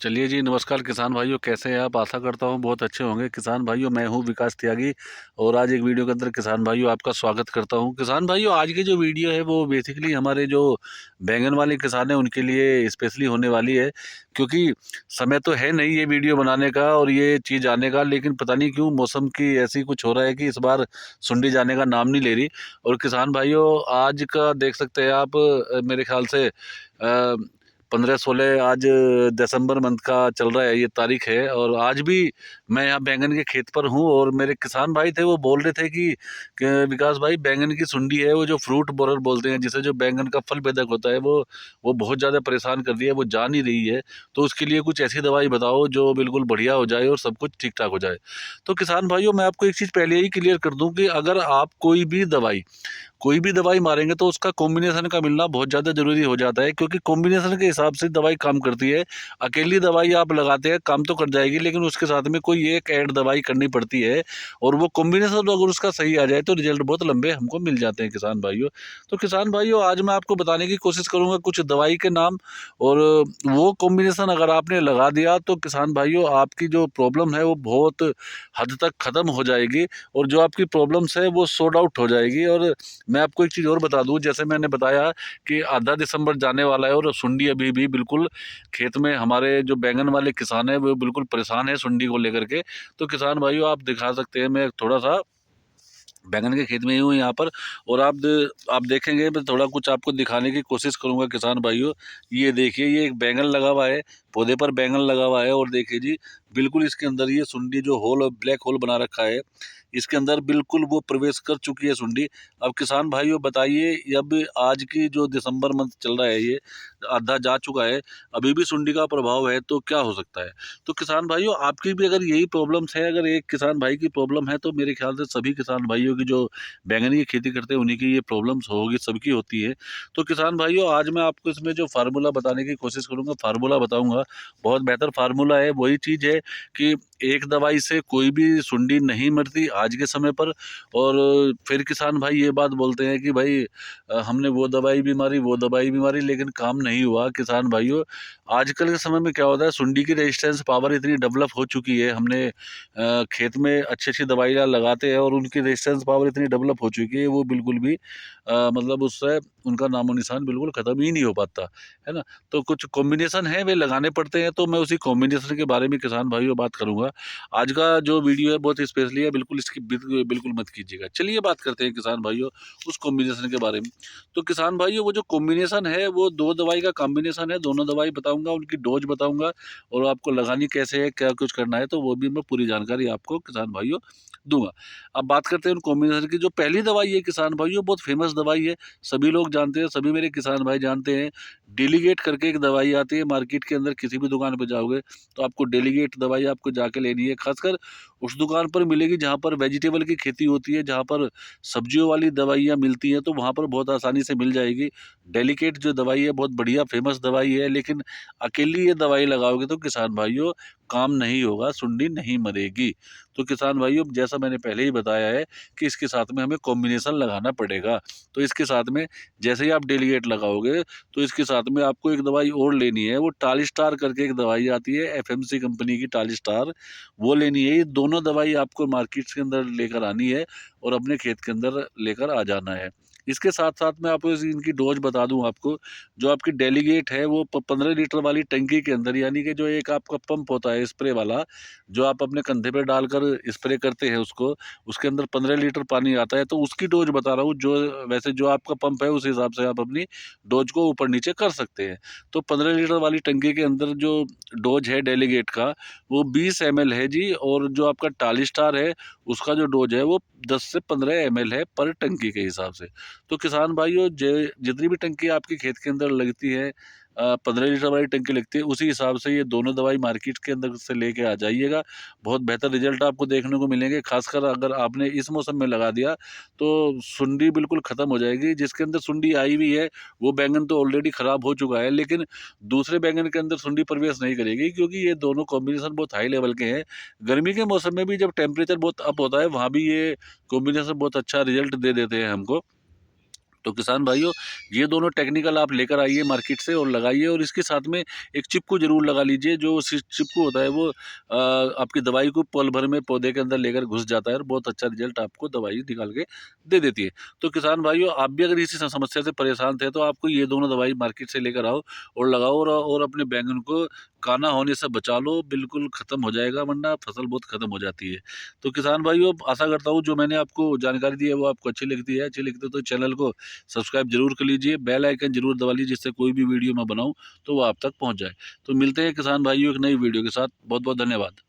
चलिए जी, नमस्कार किसान भाइयों, कैसे हैं आप? आशा करता हूँ बहुत अच्छे होंगे। किसान भाइयों, मैं हूँ विकास त्यागी और आज एक वीडियो के अंदर किसान भाइयों आपका स्वागत करता हूँ। किसान भाइयों, आज की जो वीडियो है वो बेसिकली हमारे जो बैंगन वाले किसान हैं उनके लिए स्पेशली होने वाली है, क्योंकि समय तो है नहीं ये वीडियो बनाने का और ये चीज़ आने का, लेकिन पता नहीं क्यों मौसम की ऐसी कुछ हो रहा है कि इस बार सुंडी जाने का नाम नहीं ले रही। और किसान भाइयों, आज का देख सकते हैं आप, मेरे ख्याल से 15-16 आज दिसंबर मंथ का चल रहा है, ये तारीख है। और आज भी मैं यहाँ बैंगन के खेत पर हूँ और मेरे किसान भाई थे, वो बोल रहे थे कि विकास भाई, बैंगन की सुंडी है, वो जो फ्रूट बोरर बोलते हैं, जिसे जो बैंगन का फल बेधक होता है, वो बहुत ज़्यादा परेशान कर रही है, वो जा नहीं रही है। तो उसके लिए कुछ ऐसी दवाई बताओ जो बिल्कुल बढ़िया हो जाए और सब कुछ ठीक ठाक हो जाए। तो किसान भाइयों, मैं आपको एक चीज़ पहले ही क्लियर कर दूँ कि अगर आप कोई भी दवाई मारेंगे तो उसका कॉम्बिनेशन का मिलना बहुत ज़्यादा ज़रूरी हो जाता है, क्योंकि कॉम्बिनेशन के हिसाब से दवाई काम करती है। अकेली दवाई आप लगाते हैं, काम तो कर जाएगी, लेकिन उसके साथ में कोई एक ऐड दवाई करनी पड़ती है और वो कॉम्बिनेशन अगर उसका सही आ जाए तो रिजल्ट बहुत लंबे हमको मिल जाते हैं किसान भाइयों। तो किसान भाइयों, आज मैं आपको बताने की कोशिश करूँगा कुछ दवाई के नाम, और वो कॉम्बिनेशन अगर आपने लगा दिया तो किसान भाइयों, आपकी जो प्रॉब्लम है वो बहुत हद तक ख़त्म हो जाएगी और जो आपकी प्रॉब्लम्स है वो सॉर्ट आउट हो जाएगी। और मैं आपको एक चीज़ और बता दूँ, जैसे मैंने बताया कि आधा दिसंबर जाने वाला है और सुंडी अभी भी बिल्कुल खेत में, हमारे जो बैंगन वाले किसान हैं वो बिल्कुल परेशान है सुंडी को लेकर के। तो किसान भाइयों, आप दिखा सकते हैं, मैं थोड़ा सा बैंगन के खेत में ही हूँ यहाँ पर, और आप देखेंगे, मैं थोड़ा कुछ आपको दिखाने की कोशिश करूँगा किसान भाइयों। ये देखिए, ये एक बैंगन लगा हुआ है, पौधे पर बैंगन लगा हुआ है, और देखिए जी, बिल्कुल इसके अंदर ये सुंडी जो होल, ब्लैक होल बना रखा है, इसके अंदर बिल्कुल वो प्रवेश कर चुकी है सुंडी। अब किसान भाइयों बताइए, अब आज की जो दिसंबर मंथ चल रहा है, ये आधा जा चुका है, अभी भी सुंडी का प्रभाव है, तो क्या हो सकता है? तो किसान भाइयों, आपकी भी अगर यही प्रॉब्लम्स है, अगर एक किसान भाई की प्रॉब्लम है, तो मेरे ख्याल से सभी किसान भाइयों की जो बैंगनी की खेती करते हैं उन्हीं की ये प्रॉब्लम्स होगी, सबकी होती है। तो किसान भाइयों, आज मैं आपको इसमें जो फार्मूला बताने की कोशिश करूँगा, फार्मूला बताऊँगा, बहुत बेहतर फार्मूला है। वही चीज़ है कि एक दवाई से कोई भी सुंडी नहीं मरती आज के समय पर। और फिर किसान भाई ये बात बोलते हैं कि भाई, हमने वो दवाई भी मारी, वो दवाई भी मारी, लेकिन काम नहीं हुआ। किसान भाइयों, आजकल के समय में क्या होता है, सुंडी की रेजिस्टेंस पावर इतनी डेवलप हो चुकी है, हमने खेत में अच्छी-अच्छी दवाइयाँ लगाते हैं और उनकी रेजिस्टेंस पावर इतनी डेवलप हो चुकी है, वो बिल्कुल भी मतलब उससे उनका नामो-निशान बिल्कुल ख़त्म ही नहीं हो पाता, है ना? तो कुछ कॉम्बिनेशन है, वे लगाने पड़ते हैं, तो मैं उसी कॉम्बिनेशन के बारे में किसान भाइयों बात करूँगा। आज का जो वीडियो है बहुत स्पेशली है, बिल्कुल इसकी बिल्कुल मत कीजिएगा। चलिए बात करते हैं किसान भाइयों उस कॉम्बिनेशन के बारे में। तो किसान भाइयों, वो जो कॉम्बिनेशन है वो 2 दवाई का कॉम्बिनेशन है, दोनों दवाई बताऊँगा, उनकी डोज़ बताऊँगा और आपको लगानी कैसे है, क्या कुछ करना है, तो वो भी मैं पूरी जानकारी आपको किसान भाइयों दूँगा। अब बात करते हैं उन कॉम्बिनेशन की। जो पहली दवाई है किसान भाइयों, बहुत फेमस दवाई है, सभी लोग जानते हैं, सभी मेरे किसान भाई जानते हैं। डेलीगेट करके एक दवाई आती है मार्केट के अंदर, किसी भी दुकान पे जाओगे तो आपको डेलीगेट दवाई आपको जाके लेनी है। खासकर उस दुकान पर मिलेगी जहाँ पर वेजिटेबल की खेती होती है, जहाँ पर सब्जियों वाली दवाइयाँ मिलती हैं, तो वहाँ पर बहुत आसानी से मिल जाएगी। डेलीकेट जो दवाई है बहुत बढ़िया फेमस दवाई है, लेकिन अकेली ये दवाई लगाओगे तो किसान भाइयों काम नहीं होगा, सुंडी नहीं मरेगी। तो किसान भाइयों, जैसा मैंने पहले ही बताया है कि इसके साथ में हमें कॉम्बिनेशन लगाना पड़ेगा। तो इसके साथ में जैसे ही आप डेलीगेट लगाओगे तो इसके साथ में आपको एक दवाई और लेनी है, वो टालिस्टार करके एक दवाई आती है, एफएमसी कंपनी की टालिस्टार, वो लेनी है। ये दोनों दवाई आपको मार्केट के अंदर लेकर आनी है और अपने खेत के अंदर लेकर आ जाना है। इसके साथ-साथ मैं आपको इनकी डोज़ बता दूँ आपको, जो आपकी डेलीगेट है वो 15 लीटर वाली टंकी के अंदर, यानी कि जो एक आपका पंप होता है स्प्रे वाला, जो आप अपने कंधे पे डालकर स्प्रे करते हैं उसको, उसके अंदर 15 लीटर पानी आता है, तो उसकी डोज़ बता रहा हूँ। जो वैसे जो आपका पंप है उस हिसाब से आप अपनी डोज़ को ऊपर-नीचे कर सकते हैं। तो 15 लीटर वाली टंकी के अंदर जो डोज़ है डेलीगेट का, वो 20 एमएल है जी, और जो आपका टालिस्टार है उसका जो डोज़ है वो 10 से 15 एमएल है पर टंकी के हिसाब से। तो किसान भाइयों, जितनी भी टंकी आपके खेत के अंदर लगती है, 15 लीटर वाली टंकी लगती है, उसी हिसाब से ये दोनों दवाई मार्केट के अंदर से लेके आ जाइएगा। बहुत बेहतर रिजल्ट आपको देखने को मिलेंगे। खासकर अगर आपने इस मौसम में लगा दिया तो सुंडी बिल्कुल ख़त्म हो जाएगी। जिसके अंदर सुंडी आई हुई है वो बैंगन तो ऑलरेडी ख़राब हो चुका है, लेकिन दूसरे बैंगन के अंदर सुंडी प्रवेश नहीं करेगी, क्योंकि ये दोनों कॉम्बिनेशन बहुत हाई लेवल के हैं। गर्मी के मौसम में भी जब टेम्परेचर बहुत अप होता है, वहाँ भी ये कॉम्बिनेशन बहुत अच्छा रिजल्ट दे देते हैं हमको। तो किसान भाइयों, ये दोनों टेक्निकल आप लेकर आइए मार्केट से और लगाइए, और इसके साथ में एक चिपकू ज़रूर लगा लीजिए। जो चिपकू होता है वो आपकी दवाई को पल भर में पौधे के अंदर लेकर घुस जाता है और बहुत अच्छा रिजल्ट आपको दवाई निकाल के दे देती है। तो किसान भाइयों, आप भी अगर इसी समस्या से परेशान थे तो आपको ये दोनों दवाई मार्केट से लेकर आओ और लगाओ, और अपने बैंगन को काना होने से बचा लो, बिल्कुल ख़त्म हो जाएगा, वरना फसल बहुत ख़त्म हो जाती है। तो किसान भाइयों, आशा करता हूँ जो मैंने आपको जानकारी दी है वो आपको अच्छी लगती है। अच्छी लगती है तो चैनल को सब्सक्राइब जरूर कर लीजिए, बेल आइकन जरूर दबा लीजिए, जिससे कोई भी वीडियो मैं बनाऊं तो वो आप तक पहुंच जाए। तो मिलते हैं किसान भाइयों एक नई वीडियो के साथ। बहुत बहुत धन्यवाद।